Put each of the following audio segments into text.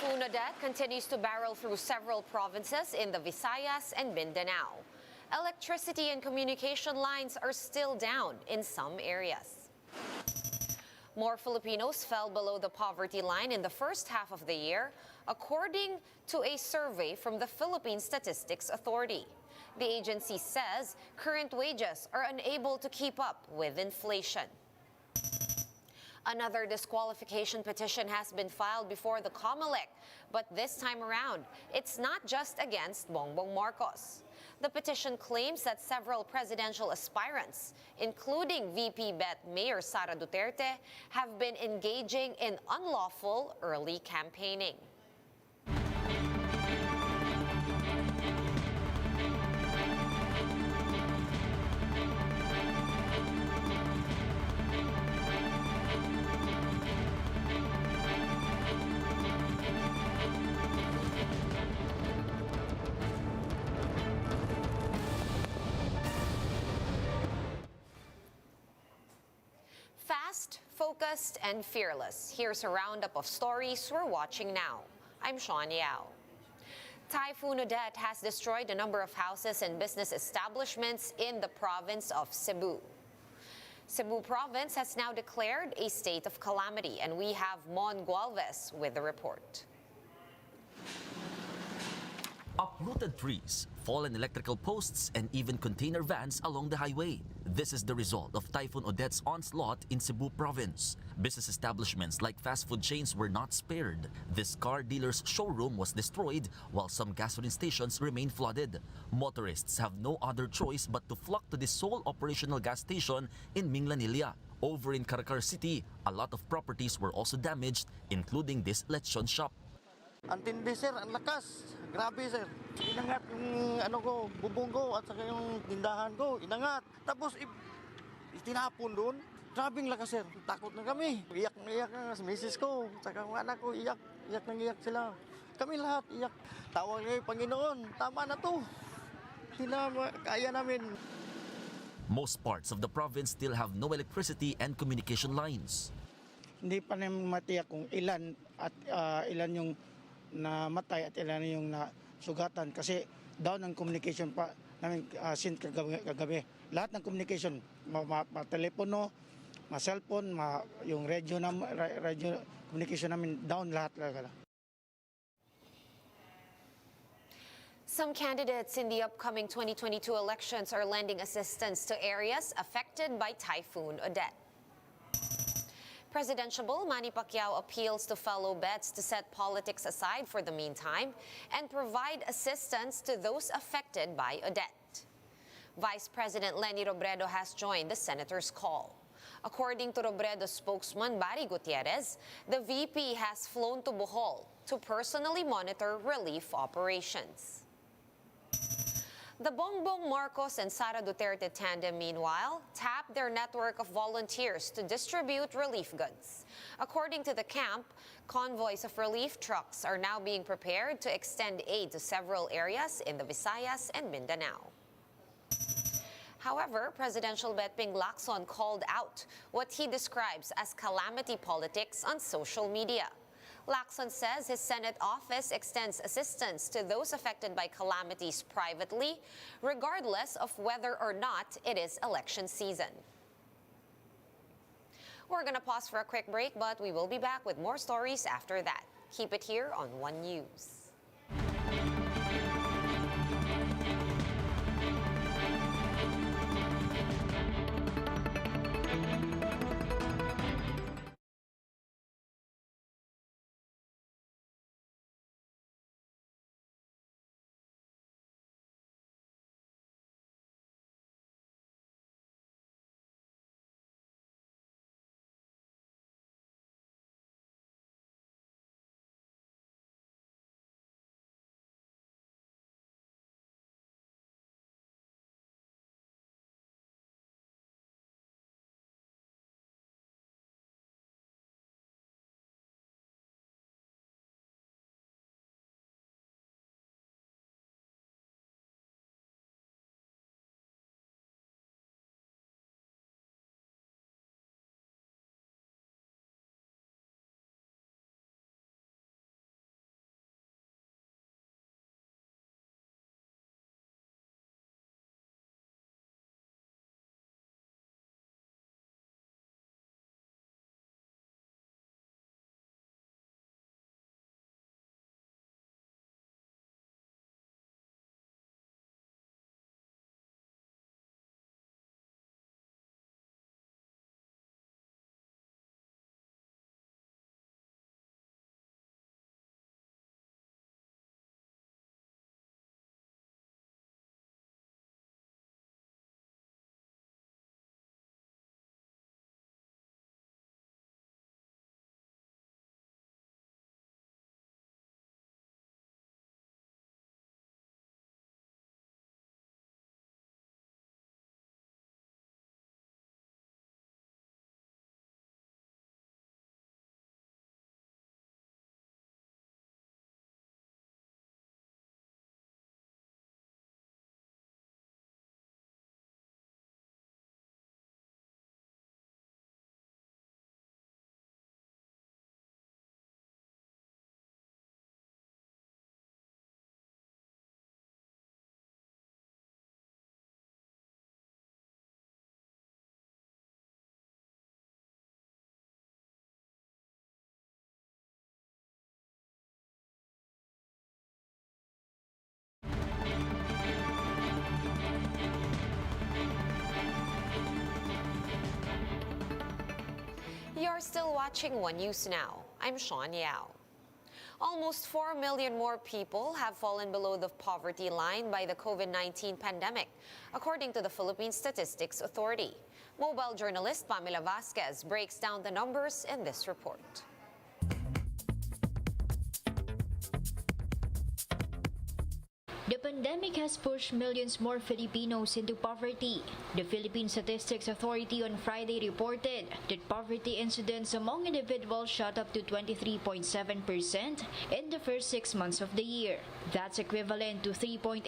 Typhoon Odette continues to barrel through several provinces in the Visayas and Mindanao. Electricity and communication lines are still down in some areas. More Filipinos fell below the poverty line in the first half of the year, according to a survey from the Philippine Statistics Authority. The agency says current wages are unable to keep up with inflation. Another disqualification petition has been filed before the COMELEC, but this time around, it's not just against Bongbong Marcos. The petition claims that several presidential aspirants, including VP Bet Mayor Sara Duterte, have been engaging in unlawful early campaigning. Fast, focused, and fearless. Here's a roundup of stories we're watching now. I'm Sean Yao. Typhoon Odette has destroyed a number of houses and business establishments in the province of Cebu. Cebu province has now declared a state of calamity, and we have Mon Gualvez with the report. Uprooted trees, fallen electrical posts, and even container vans along the highway. This is the result of Typhoon Odette's onslaught in Cebu province. Business establishments like fast food chains were not spared. This car dealer's showroom was destroyed, while some gasoline stations remain flooded. Motorists have no other choice but to flock to the sole operational gas station in Minglanilla. Over in Caracar City, a lot of properties were also damaged, including this lechon shop. Ang tindi sir, ang lakas. Grabe sir. Inangat yung bubong ko at saka yung tindahan ko. Inangat. Tapos itinapon doon. Grabing lakas sir. Takot na kami. Iyak na iyak na sa misis ko. Saka mga anak ko iyak. Iyak na iyak sila. Kami lahat iyak. Tawag ngayon, Panginoon. Tama na to. Hindi na kaya namin. Most parts of the province still have no electricity and communication lines. Hindi pa namin matiyak kung ilan at ilan yung namatay at ilan yung nasugatan kasi down ang communication pa namin since kagabi. Lahat ng communication, ma-telepono, ma-cellphone, yung radio communication namin down lahat. Some candidates in the upcoming 2022 elections are lending assistance to areas affected by Typhoon Odette. Presidential Manny Pacquiao appeals to fellow bets to set politics aside for the meantime and provide assistance to those affected by Odette. Vice President Leni Robredo has joined the senator's call. According to Robredo spokesman Barry Gutierrez, the VP has flown to Bohol to personally monitor relief operations. The Bongbong Marcos and Sara Duterte tandem, meanwhile, tapped their network of volunteers to distribute relief goods. According to the camp, convoys of relief trucks are now being prepared to extend aid to several areas in the Visayas and Mindanao. However, Presidential Bet Ping Lacson called out what he describes as calamity politics on social media. Lacson says his Senate office extends assistance to those affected by calamities privately, regardless of whether or not it is election season. We're going to pause for a quick break, but we will be back with more stories after that. Keep it here on One News. You're still watching One News Now. I'm Sean Yao. Almost 4 million more people have fallen below the poverty line by the COVID-19 pandemic, according to the Philippine Statistics Authority. Mobile journalist Pamela Vasquez breaks down the numbers in this report. The pandemic has pushed millions more Filipinos into poverty. The Philippine Statistics Authority on Friday reported that poverty incidence among individuals shot up to 23.7% in the first 6 months of the year. That's equivalent to 3.87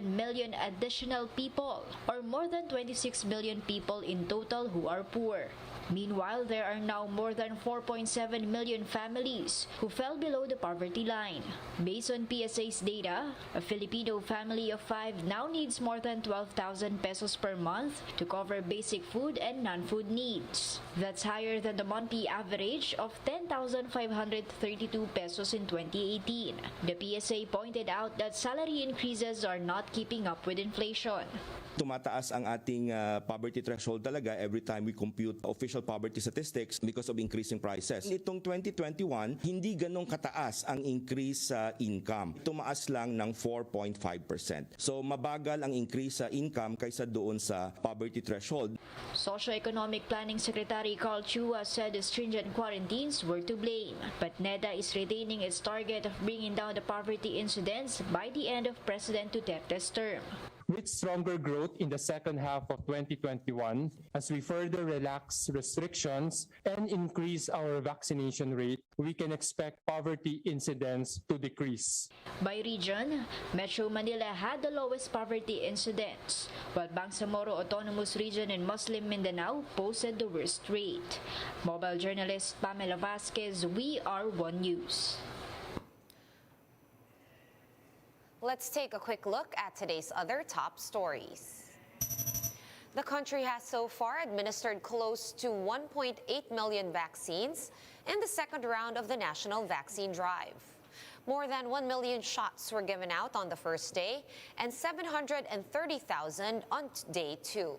million additional people, or more than 26 million people in total who are poor. Meanwhile, there are now more than 4.7 million families who fell below the poverty line. Based on PSA's data, a Filipino family of 5 now needs more than 12,000 pesos per month to cover basic food and non-food needs. That's higher than the monthly average of 10,532 pesos in 2018. The PSA pointed out that salary increases are not keeping up with inflation. Tumataas ang ating poverty threshold talaga every time we compute official poverty statistics because of increasing prices. Itong 2021, hindi ganong kataas ang increase sa income. Tumaas lang ng 4.5%. So mabagal ang increase sa income kaysa doon sa poverty threshold. Socio-Economic Planning Secretary Carl Chua said the stringent quarantines were to blame, but NEDA is retaining its target of bringing down the poverty incidence by the end of President Duterte's term. With stronger growth in the second half of 2021, as we further relax restrictions and increase our vaccination rate, we can expect poverty incidence to decrease. By region, Metro Manila had the lowest poverty incidence, while Bangsamoro Autonomous Region and Muslim Mindanao posted the worst rate. Mobile journalist Pamela Vasquez, we are One News. Let's take a quick look at today's other top stories. The country has so far administered close to 1.8 million vaccines in the second round of the national vaccine drive. More than 1 million shots were given out on the first day and 730,000 on day 2.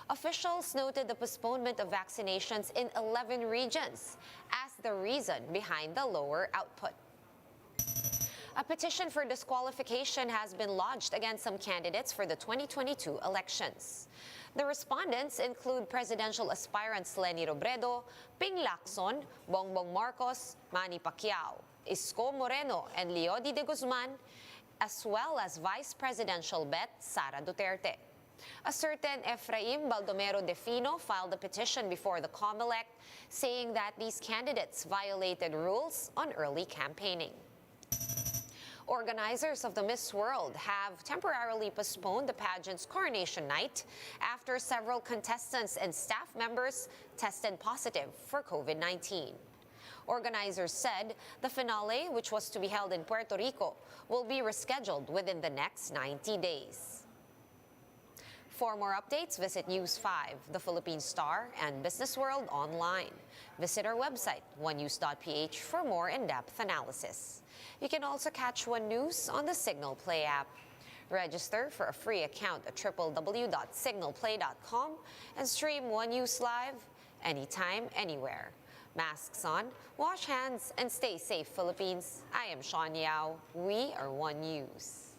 Officials noted the postponement of vaccinations in 11 regions as the reason behind the lower output. A petition for disqualification has been lodged against some candidates for the 2022 elections. The respondents include presidential aspirants Leni Robredo, Ping Lacson, Bongbong Marcos, Manny Pacquiao, Isko Moreno, and Leody de Guzman, as well as vice presidential bet Sara Duterte. A certain Efraim Baldomero Defino filed a petition before the COMELEC saying that these candidates violated rules on early campaigning. Organizers of the Miss World have temporarily postponed the pageant's coronation night after several contestants and staff members tested positive for COVID-19. Organizers said the finale, which was to be held in Puerto Rico, will be rescheduled within the next 90 days. For more updates, visit News 5, The Philippine Star, and Business World online. Visit our website, onenews.ph, for more in-depth analysis. You can also catch One News on the Signal Play app. Register for a free account at www.signalplay.com and stream One News live anytime, anywhere. Masks on, wash hands, and stay safe, Philippines. I am Sean Yao. We are One News.